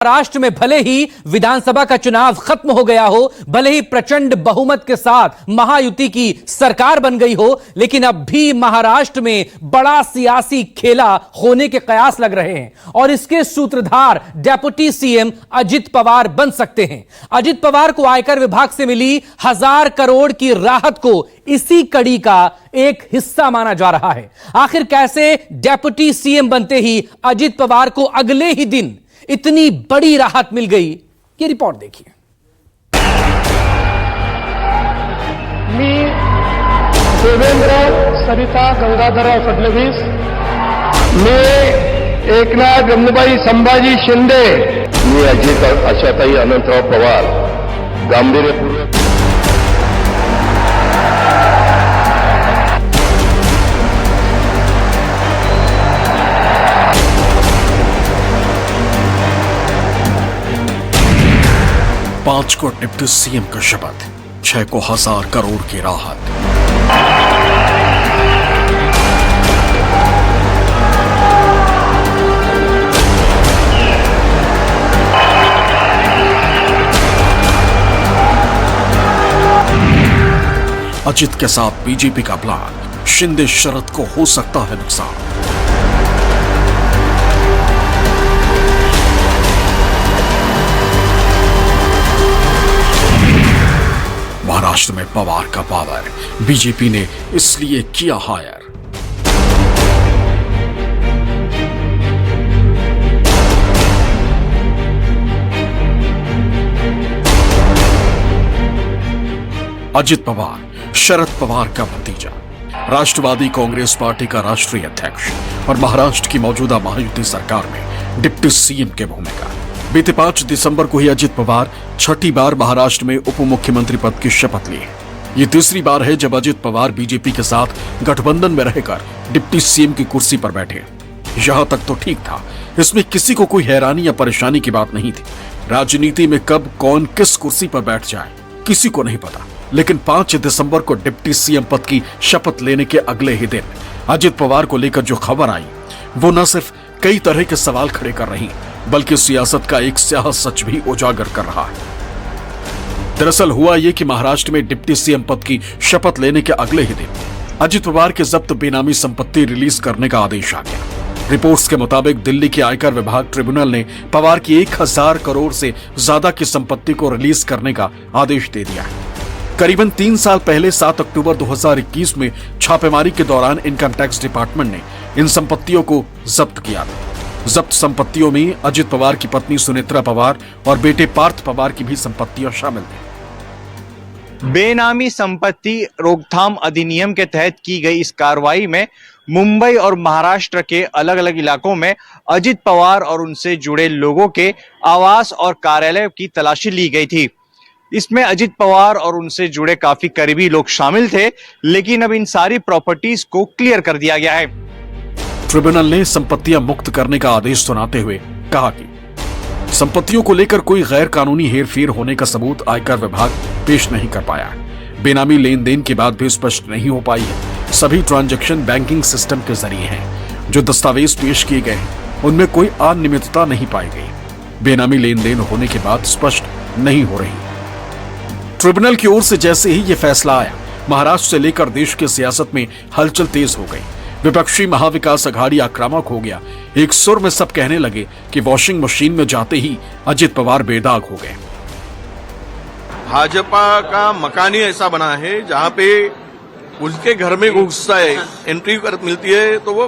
महाराष्ट्र में भले ही विधानसभा का चुनाव खत्म हो गया हो, भले ही प्रचंड बहुमत के साथ महायुति की सरकार बन गई हो, लेकिन अब भी महाराष्ट्र में बड़ा सियासी खेला होने के कयास लग रहे हैं और इसके सूत्रधार डेप्यूटी सीएम अजित पवार बन सकते हैं। अजित पवार को आयकर विभाग से मिली 1000 करोड़ की राहत को इसी कड़ी का एक हिस्सा माना जा रहा है। आखिर कैसे डेप्यूटी सीएम बनते ही अजित पवार को अगले ही दिन इतनी बड़ी राहत मिल गई, ये रिपोर्ट देखिए। मी देवेंद्र सरिता गंगाधरराव फडणवीस, मी एकनाथ गंगूबाई संभाजी शिंदे, मी अजित आशाताई अनंतराव पवार गांभीर्यपूर्वक पांच को डिप्टी सीएम का शपथ, 6 को 1000 करोड़ की राहत। अजित के साथ बीजेपी का प्लान, शिंदे शरद को हो सकता है नुकसान। महाराष्ट्र में पवार का पावर, बीजेपी ने इसलिए किया हायर। अजित पवार शरद पवार का भतीजा, राष्ट्रवादी कांग्रेस पार्टी का राष्ट्रीय अध्यक्ष और महाराष्ट्र की मौजूदा महायुति सरकार में डिप्टी सीएम के भूमिका। बीते 5 दिसंबर को ही अजित पवार छठी बार महाराष्ट्र में उप मुख्यमंत्री पद की शपथ लिए। ये तीसरी बार है जब अजित पवार बीजेपी के साथ गठबंधन में रहकर डिप्टी सीएम की कुर्सी पर बैठे। यहां तक तो ठीक था, इसमें किसी को कोई हैरानी या परेशानी की बात नहीं थी। राजनीति में कब कौन किस कुर्सी पर बैठ जाए किसी को नहीं पता, लेकिन 5 दिसंबर को डिप्टी सीएम पद की शपथ लेने के अगले ही दिन अजित पवार को लेकर जो खबर आई वो न सिर्फ कई तरह के सवाल खड़े कर रही, बल्कि सियासत का एक स्याह सच भी उजागर कर रहा है। दरअसल हुआ यह कि महाराष्ट्र में डिप्टी सीएम पद की शपथ लेने के अगले ही दिन अजित पवार के जब्त बेनामी संपत्ति रिलीज करने का आदेश आ गया। रिपोर्ट्स के मुताबिक दिल्ली के आयकर विभाग ट्रिब्यूनल ने पवार की 1000 करोड़ से ज्यादा की संपत्ति को रिलीज करने का आदेश दे दिया है। करीबन 3 साल पहले 7 अक्टूबर 2021 में छापेमारी के दौरान इनकम टैक्स डिपार्टमेंट ने इन संपत्तियों को जब्त किया था। जब्त संपत्तियों में अजित पवार की पत्नी सुनेत्रा पवार और बेटे पार्थ पवार की भी संपत्तियां शामिल थी। बेनामी संपत्ति रोकथाम अधिनियम के तहत की गई इस कार्रवाई में मुंबई और महाराष्ट्र के अलग अलग इलाकों में अजित पवार और उनसे जुड़े लोगों के आवास और कार्यालय की तलाशी ली गई थी। इसमें अजित पवार और उनसे जुड़े काफी करीबी लोग शामिल थे, लेकिन अब इन सारी प्रॉपर्टीज को क्लियर कर दिया गया है। ट्रिब्यूनल ने संपत्तियां मुक्त करने का आदेश सुनाते हुए कहा कि संपत्तियों को लेकर कोई गैर कानूनी हेरफेर होने का सबूत आयकर विभाग पेश नहीं कर पाया है। बेनामी लेन देन की बात भी स्पष्ट नहीं हो पाई है। सभी ट्रांजैक्शन बैंकिंग सिस्टम के जरिए हैं। जो दस्तावेज पेश किए गए हैं उनमें कोई अनियमितता नहीं पाई गई। बेनामी लेन देन होने की बात स्पष्ट नहीं हो रही। ट्रिब्यूनल की ओर से जैसे ही यह फैसला आया, महाराष्ट्र से लेकर देश की सियासत में हलचल तेज हो गई। विपक्षी महाविकास अघाड़ी आक्रामक हो गया। एक सुर में सब कहने लगे कि वॉशिंग मशीन में जाते ही अजित पवार बेदाग हो गए। भाजपा का मकान ही ऐसा बना है जहां पे उसके घर में घुसता है, एंट्री मिलती है तो वो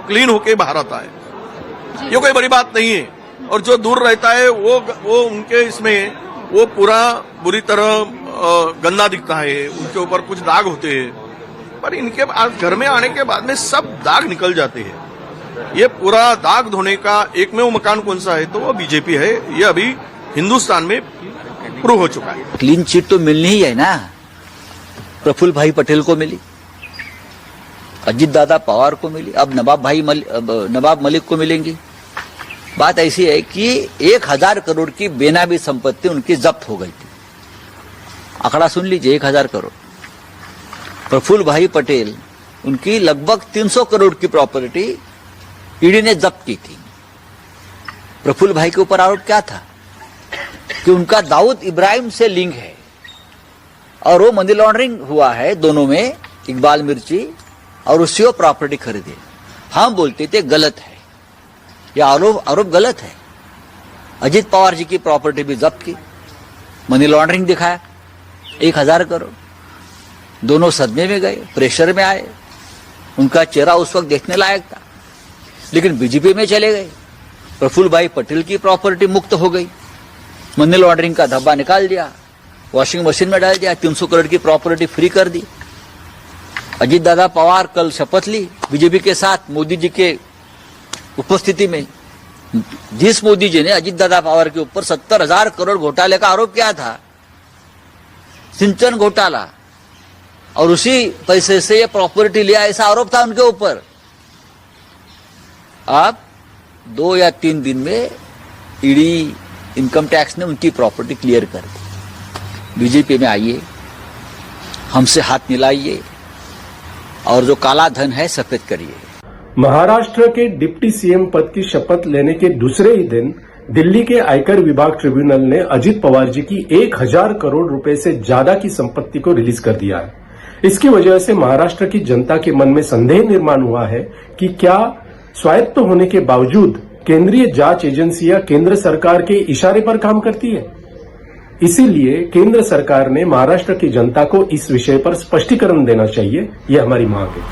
क्लीन होके बाहर आता है। ये कोई बड़ी बात नहीं है। और जो दूर रहता है वो उनके इसमें वो पूरा बुरी तरह गंदा दिखता है, उनके ऊपर कुछ दाग होते हैं, पर इनके घर में आने के बाद में सब दाग निकल जाते हैं। ये पूरा दाग धोने का एकमेव मकान कौन सा है तो वो बीजेपी है। ये अभी हिंदुस्तान में प्रूव हो चुका है। क्लीन चिट तो मिलनी ही है ना। प्रफुल्ल भाई पटेल को मिली, अजित दादा पवार को मिली, अब नवाब मलिक को मिलेंगी। बात ऐसी है कि 1000 करोड़ की बेनामी संपत्ति उनकी जब्त हो गई थी। आंकड़ा सुन लीजिए, 1000 करोड़। प्रफुल्ल भाई पटेल उनकी लगभग 300 करोड़ की प्रॉपर्टी ईडी ने जब्त की थी। प्रफुल्ल भाई के ऊपर आरोप क्या था कि उनका दाऊद इब्राहिम से लिंक है और वो मनी लॉन्ड्रिंग हुआ है दोनों में, इकबाल मिर्ची, और उससे वो प्रॉपर्टी खरीदे। हम बोलते थे गलत है, यह आरोप गलत है। अजित पवार जी की प्रॉपर्टी भी जब्त की, मनी लॉन्ड्रिंग दिखाया 1000 करोड़। दोनों सदमे में गए, प्रेशर में आए, उनका चेहरा उस वक्त देखने लायक था, लेकिन बीजेपी में चले गए। प्रफुल्ल भाई पटेल की प्रॉपर्टी मुक्त हो गई, मनी लॉन्ड्रिंग का धब्बा निकाल दिया, वॉशिंग मशीन में डाल दिया, 300 करोड़ की प्रॉपर्टी फ्री कर दी। अजीत दादा पवार कल शपथ ली बीजेपी के साथ मोदी जी के उपस्थिति में। जिस मोदी जी ने अजीत दादा पवार के ऊपर 70,000 करोड़ घोटाले का आरोप किया था, सिंचन घोटाला, और उसी पैसे से ये प्रॉपर्टी लिया, ऐसा आरोप था उनके ऊपर। अब 2 या 3 दिन में ईडी, इनकम टैक्स ने उनकी प्रॉपर्टी क्लियर कर दी। बीजेपी में आइए, हमसे हाथ मिलाइए और जो काला धन है सफेद करिए। महाराष्ट्र के डिप्टी सीएम पद की शपथ लेने के दूसरे ही दिन दिल्ली के आयकर विभाग ट्रिब्यूनल ने अजित पवार जी की 1000 करोड़ रुपए से ज्यादा की संपत्ति को रिलीज कर दिया है। इसकी वजह से महाराष्ट्र की जनता के मन में संदेह निर्माण हुआ है कि क्या स्वायत्त होने के बावजूद केंद्रीय जांच एजेंसियां केंद्र सरकार के इशारे पर काम करती है। इसीलिए केंद्र सरकार ने महाराष्ट्र की जनता को इस विषय पर स्पष्टीकरण देना चाहिए, यह हमारी मांग है।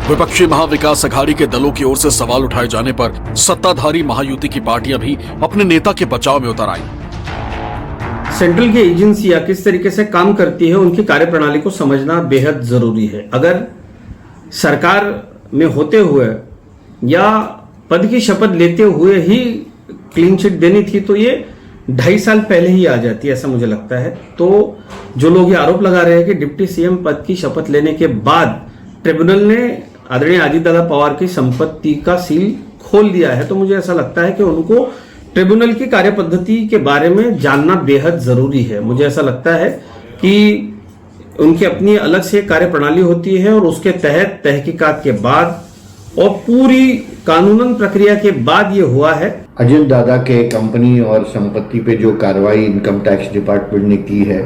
विपक्षी महाविकास अघाड़ी के दलों की ओर से सवाल उठाए जाने पर सत्ताधारी महायुति की पार्टियां भी अपने नेता के बचाव में उतर आई। सेंट्रल की एजेंसियां किस तरीके से काम करती है, उनकी कार्यप्रणाली को समझना बेहद जरूरी है। अगर सरकार में होते हुए या पद की शपथ लेते हुए ही क्लीन चिट देनी थी तो ये 2.5 साल पहले ही आ जाती है, ऐसा मुझे लगता है। तो जो लोग ये आरोप लगा रहे हैं कि डिप्टी सीएम पद की शपथ लेने के बाद ट्रिब्यूनल ने आदरणीय अजीत दादा पवार की संपत्ति का सील खोल दिया है, तो मुझे ऐसा लगता है कि उनको ट्रिब्यूनल की कार्यपद्धति के बारे में जानना बेहद जरूरी है। मुझे ऐसा लगता है कि उनकी अपनी अलग से कार्यप्रणाली होती है और उसके तहत तहकीकात के बाद और पूरी कानूनन प्रक्रिया के बाद ये हुआ है। अजित दादा के कंपनी और संपत्ति पे जो कार्रवाई इनकम टैक्स डिपार्टमेंट ने की है,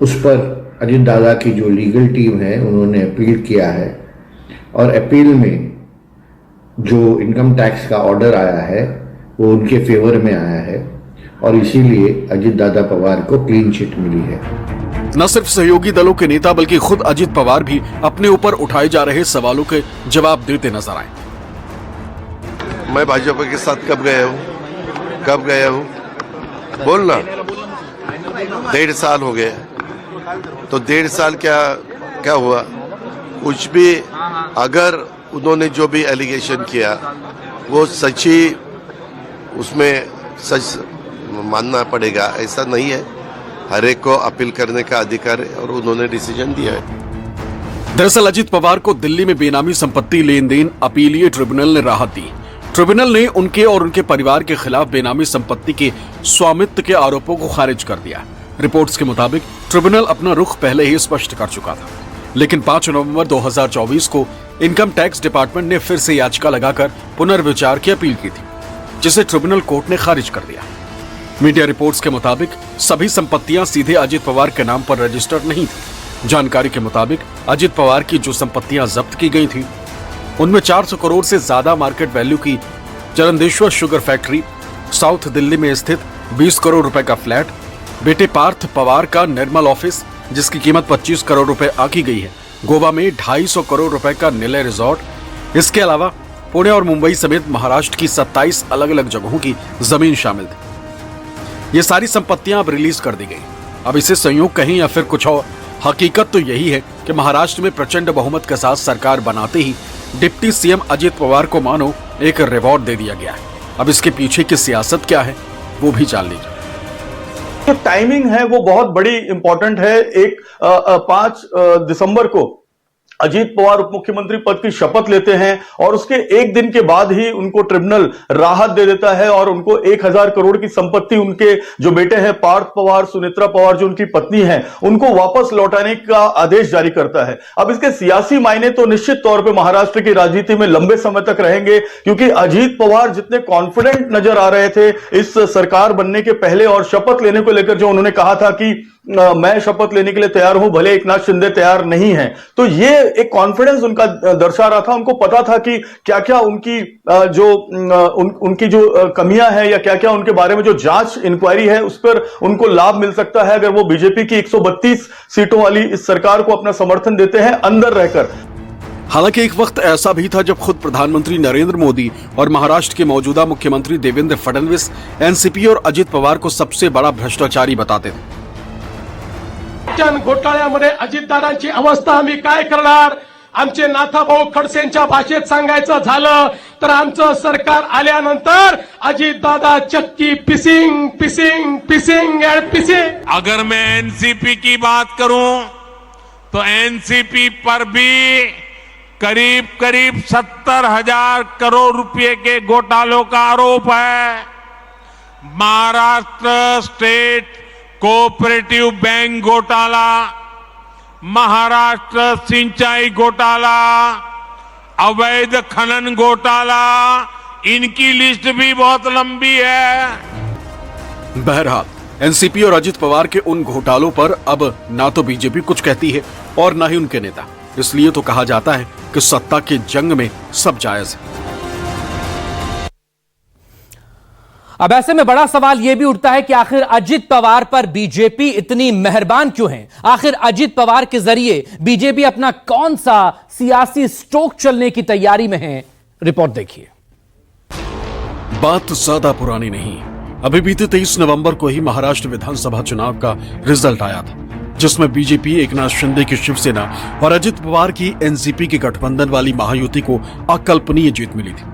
उस पर अजित दादा की जो लीगल टीम है उन्होंने अपील किया है, और अपील में जो इनकम टैक्स का ऑर्डर आया है वो उनके फेवर में आया है, और इसीलिए अजित दादा पवार को क्लीन चिट मिली है। न सिर्फ सहयोगी दलों के नेता बल्कि खुद अजित पवार भी अपने ऊपर उठाए जा रहे सवालों के जवाब देते नजर आए। मैं भाजपा के साथ कब गया हूँ बोलना। 1.5 साल हो गए, तो 1.5 साल क्या हुआ? कुछ भी अगर उन्होंने जो भी एलिगेशन किया वो सच्ची, उसमें सच मानना पड़ेगा, ऐसा नहीं है। हर एक को अपील करने का अधिकार है और उन्होंने डिसीजन दिया है। दरअसल अजित पवार को दिल्ली में बेनामी संपत्ति लेन देन अपीलीय ट्रिब्यूनल ने राहत दी। ट्रिब्यूनल ने उनके और उनके परिवार के खिलाफ बेनामी संपत्ति के स्वामित्व के आरोपों को खारिज कर दिया। रिपोर्ट्स के मुताबिक ट्रिब्यूनल अपना रुख पहले ही स्पष्ट कर चुका था, लेकिन 5 नवंबर 2024 को इनकम टैक्स डिपार्टमेंट ने फिर से याचिका लगाकर पुनर्विचार की अपील की थी, जिसे ट्रिब्यूनल कोर्ट ने खारिज कर दिया। मीडिया रिपोर्ट्स के मुताबिक सभी संपत्तियां सीधे अजित पवार के नाम पर रजिस्टर्ड नहीं थी। जानकारी के मुताबिक अजित पवार की जो संपत्तियां जब्त की गई थी उनमें 400 करोड़ से ज्यादा मार्केट वैल्यू की चरंदेश्वर शुगर फैक्ट्री, साउथ दिल्ली में स्थित 20 करोड़ रुपए का फ्लैट, बेटे पार्थ पवार का निर्मल ऑफिस जिसकी कीमत 25 करोड़ रुपए आंकी गई है, गोवा में 250 करोड़ रुपए का निलय रिजॉर्ट। इसके अलावा पुणे और मुंबई समेत महाराष्ट्र की 27 अलग अलग जगहों की जमीन शामिल थी। ये सारी संपत्तियां अब रिलीज कर दी गई। अब इसे संयोग कहीं या फिर कुछ और, हकीकत तो यही है कि महाराष्ट्र में प्रचंड बहुमत के साथ सरकार बनाते ही डिप्टी सीएम अजित पवार को मानो एक रिवॉर्ड दे दिया गया है। अब इसके पीछे की सियासत क्या है वो भी जान लीजिए। जो टाइमिंग है वो बहुत बड़ी इंपॉर्टेंट है। 5 दिसंबर को अजीत पवार उप मुख्यमंत्री पद की शपथ लेते हैं और उसके एक दिन के बाद ही उनको ट्रिब्यूनल राहत दे देता है और उनको 1000 करोड़ की संपत्ति उनके जो बेटे हैं पार्थ पवार, सुनेत्रा पवार जो उनकी पत्नी है, उनको वापस लौटाने का आदेश जारी करता है। अब इसके सियासी मायने तो निश्चित तौर पर महाराष्ट्र की राजनीति में लंबे समय तक रहेंगे, क्योंकि अजीत पवार जितने कॉन्फिडेंट नजर आ रहे थे इस सरकार बनने के पहले और शपथ लेने को लेकर, जो उन्होंने कहा था कि मैं शपथ लेने के लिए तैयार हूं भले एकनाथ शिंदे तैयार नहीं है, तो ये एक कॉन्फिडेंस उनका दर्शा रहा था। उनको पता था कि क्या क्या उनकी जो कमियां हैं या क्या क्या उनके बारे में जो जांच इंक्वायरी है उस पर उनको लाभ मिल सकता है अगर वो बीजेपी की 132 सीटों वाली इस सरकार को अपना समर्थन देते हैं अंदर रहकर। हालांकि एक वक्त ऐसा भी था जब खुद प्रधानमंत्री नरेंद्र मोदी और महाराष्ट्र के मौजूदा मुख्यमंत्री देवेंद्र फडणवीस एनसीपी और अजित पवार को सबसे बड़ा भ्रष्टाचारी बताते थे। घोटाळ्यामध्ये अजितदादांची अवस्था आम्ही काय करणार? आमचे नाथाभाऊ खडसेंच्या भाषेत सांगायचं झालं तर आमचं सरकार आल्यानंतर अजितदादा चक्की पिसिंग पिसिंग पिसिंग एंड पिसिंग। अगर मैं एनसीपी की बात करूं तो एनसीपी पर भी करीब करीब 70,000 करोड़ रुपए के घोटालों का आरोप है। महाराष्ट्र स्टेट कोऑपरेटिव बैंक घोटाला, महाराष्ट्र सिंचाई घोटाला, अवैध खनन घोटाला, इनकी लिस्ट भी बहुत लंबी है। बहरहाल एनसीपी और अजित पवार के उन घोटालों पर अब ना तो बीजेपी कुछ कहती है और ना ही उनके नेता, इसलिए तो कहा जाता है कि सत्ता के जंग में सब जायज है। अब ऐसे में बड़ा सवाल यह भी उठता है कि आखिर अजित पवार पर बीजेपी इतनी मेहरबान क्यों है? आखिर अजित पवार के जरिए बीजेपी अपना कौन सा सियासी स्ट्रोक चलने की तैयारी में है? रिपोर्ट देखिए। बात ज्यादा पुरानी नहीं, अभी बीते 23 नवंबर को ही महाराष्ट्र विधानसभा चुनाव का रिजल्ट आया था, जिसमें बीजेपी एकनाथ शिंदे की शिवसेना और अजित पवार की एनसीपी के गठबंधन वाली महायुति को अकल्पनीय जीत मिली थी।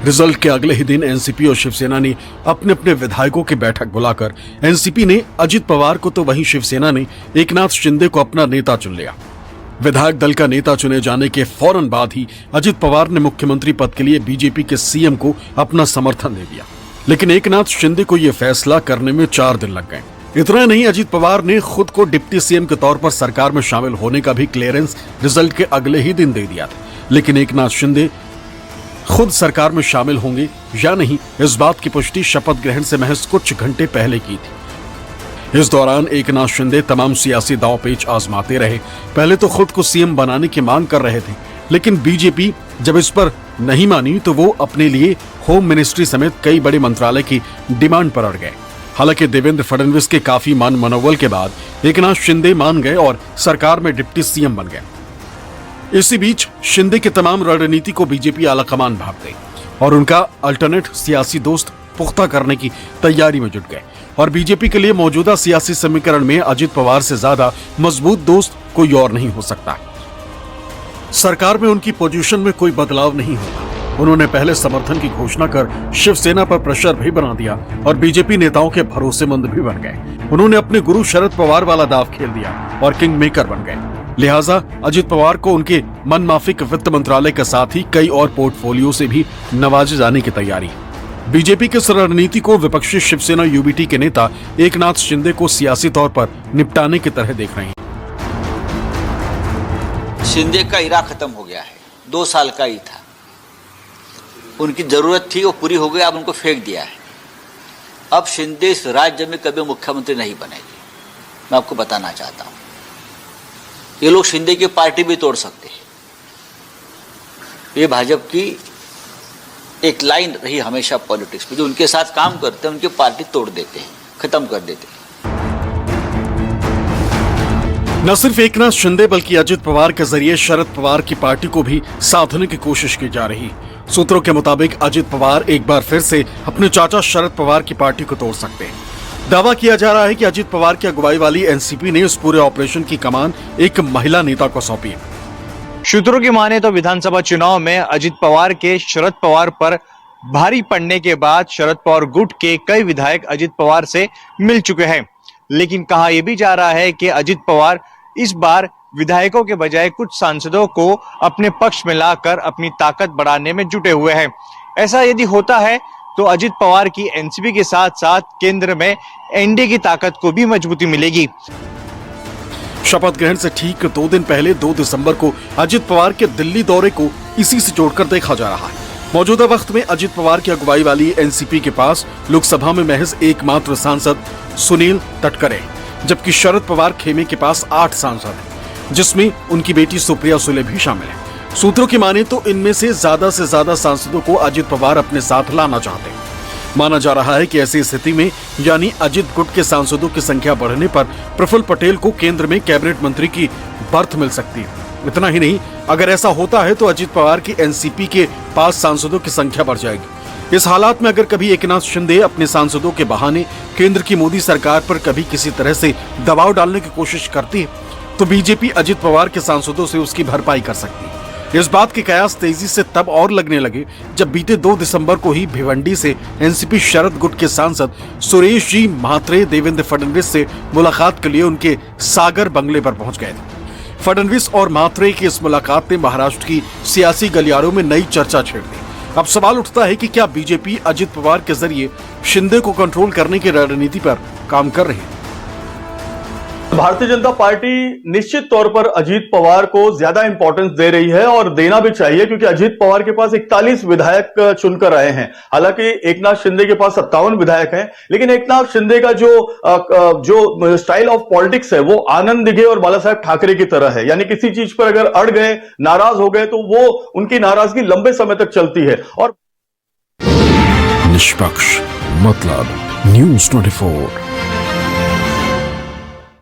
रिजल्ट के अगले ही दिन एनसीपी और शिवसेना ने अपने अपने विधायकों की बैठक बुलाकर एनसीपी ने अजित पवार को तो वहीं शिवसेना ने एकनाथ शिंदे को अपना नेता चुन लिया। विधायक दल का नेता चुने जाने के फौरन बाद ही अजित पवार ने मुख्यमंत्री पद के लिए बीजेपी के सीएम को अपना समर्थन दे दिया, लेकिन एकनाथ शिंदे को यह फैसला करने में 4 दिन लग गए। इतना नहीं, अजित पवार ने खुद को डिप्टी सीएम के तौर पर सरकार में शामिल होने का भी क्लियरेंस रिजल्ट के अगले ही दिन दे दिया था, लेकिन एकनाथ शिंदे खुद सरकार में शामिल होंगे या नहीं, इस बात की पुष्टि शपथ ग्रहण से महज कुछ घंटे पहले की थी। इस दौरान एकनाथ शिंदे तमाम सियासी दांवपेच आजमाते रहे। पहले तो खुद को सीएम बनाने की मांग कर रहे थे, लेकिन बीजेपी जब इस पर नहीं मानी तो वो अपने लिए होम मिनिस्ट्री समेत कई बड़े मंत्रालय की डिमांड पर अड़ गए। हालांकि देवेंद्र फडणवीस के काफी मन मनोबल के बाद एकनाथ शिंदे मान गए और सरकार में डिप्टी सीएम बन गए। इसी बीच शिंदे के तमाम रणनीति को बीजेपी आलाकमान भाग गई और उनका अल्टरनेट सियासी दोस्त पुख्ता करने की तैयारी में जुट गए और बीजेपी के लिए मौजूदा सियासी समीकरण में अजित पवार से ज्यादा मजबूत दोस्त कोई और नहीं हो सकता। सरकार में उनकी पोजीशन में कोई बदलाव नहीं होगा। उन्होंने पहले समर्थन की घोषणा कर शिवसेना पर प्रेशर भी बना दिया और बीजेपी नेताओं के भरोसेमंद भी बन गए। उन्होंने अपने गुरु शरद पवार वाला दाव खेल दिया और किंग मेकर बन गए। लिहाजा अजित पवार को उनके मनमाफिक वित्त मंत्रालय के साथ ही कई और पोर्टफोलियो से भी नवाजे जाने की तैयारी। बीजेपी की इस रणनीति को विपक्षी शिवसेना यूबीटी के नेता एकनाथ शिंदे को सियासी तौर पर निपटाने की तरह देख रहे हैं। शिंदे का इरा खत्म हो गया है, 2 साल का ही था, उनकी जरूरत थी वो पूरी हो गई, अब उनको फेंक दिया है। अब शिंदे इस राज्य में कभी मुख्यमंत्री नहीं बनेगी, मैं आपको बताना चाहता हूं। ये लोग शिंदे की पार्टी भी तोड़ सकते हैं। ये भाजपा की एक लाइन रही हमेशा पॉलिटिक्स में, जो उनके साथ काम करते हैं उनकी पार्टी तोड़ देते हैं, खत्म कर देते हैं। न सिर्फ एकनाथ शिंदे बल्कि अजित पवार के जरिए शरद पवार की पार्टी को भी साधने की कोशिश की जा रही। सूत्रों के मुताबिक अजित पवार एक बार फिर से अपने चाचा शरद पवार की पार्टी को तोड़ सकते हैं। दावा किया जा रहा है कि अजित पवार की अगुवाई वाली एनसीपी ने इस पूरे ऑपरेशन की कमान एक महिला नेता को सौंपी है। सूत्रों की माने तो विधानसभा चुनाव में अजित पवार के शरद पवार पर भारी पड़ने के बाद शरद पवार गुट के कई विधायक अजित पवार से मिल चुके हैं, लेकिन कहा यह भी जा रहा है कि अजित पवार इस बार विधायकों के बजाय कुछ सांसदों को अपने पक्ष में लाकर अपनी ताकत बढ़ाने में जुटे हुए हैं। ऐसा यदि होता है तो अजित पवार की एनसीपी के साथ साथ केंद्र में एनडीए की ताकत को भी मजबूती मिलेगी। शपथ ग्रहण से ठीक 2 दिन पहले 2 दिसंबर को अजित पवार के दिल्ली दौरे को इसी से जोड़कर देखा जा रहा है। मौजूदा वक्त में अजित पवार की अगुवाई वाली एनसीपी के पास लोकसभा में महज एकमात्र सांसद सुनील तटकरे, जबकि शरद पवार खेमे के पास 8 सांसद हैं, जिसमें उनकी बेटी सुप्रिया सुले भी शामिल है। सूत्रों की माने तो इनमें से ज्यादा सांसदों को अजित पवार अपने साथ लाना चाहते हैं। माना जा रहा है कि ऐसी स्थिति में यानी अजित गुट के सांसदों की संख्या बढ़ने पर प्रफुल्ल पटेल को केंद्र में कैबिनेट मंत्री की बर्थ मिल सकती है। इतना ही नहीं, अगर ऐसा होता है तो अजित पवार की एनसीपी के पास सांसदों की संख्या बढ़ जाएगी। इस हालात में अगर कभी एकनाथ शिंदे अपने सांसदों के बहाने केंद्र की मोदी सरकार पर कभी किसी तरह से दबाव डालने की कोशिश करती है तो बीजेपी अजित पवार के सांसदों से उसकी भरपाई कर सकती है। इस बात के कयास तेजी से तब और लगने लगे जब बीते 2 दिसंबर को ही भिवंडी से एनसीपी शरद गुट के सांसद सुरेश जी म्हात्रे देवेंद्र फडणवीस से मुलाकात के लिए उनके सागर बंगले पर पहुंच गए थे। फडणवीस और म्हात्रे की इस मुलाकात ने महाराष्ट्र की सियासी गलियारों में नई चर्चा छेड़ दी। अब सवाल उठता है कि क्या बीजेपी अजित पवार के जरिए शिंदे को कंट्रोल करने की रणनीति पर काम कर रही है? भारतीय जनता पार्टी निश्चित तौर पर अजीत पवार को ज्यादा इंपॉर्टेंस दे रही है और देना भी चाहिए, क्योंकि अजीत पवार के पास 41 विधायक चुनकर आए हैं। हालांकि एकनाथ शिंदे के पास 57 विधायक हैं, लेकिन एकनाथ शिंदे का जो स्टाइल ऑफ पॉलिटिक्स है वो आनंद दिघे और बाला साहेब ठाकरे की तरह है। यानी किसी चीज पर अगर अड़ गए, नाराज हो गए तो वो उनकी नाराजगी लंबे समय तक चलती है। और निष्पक्ष मतलब News 24।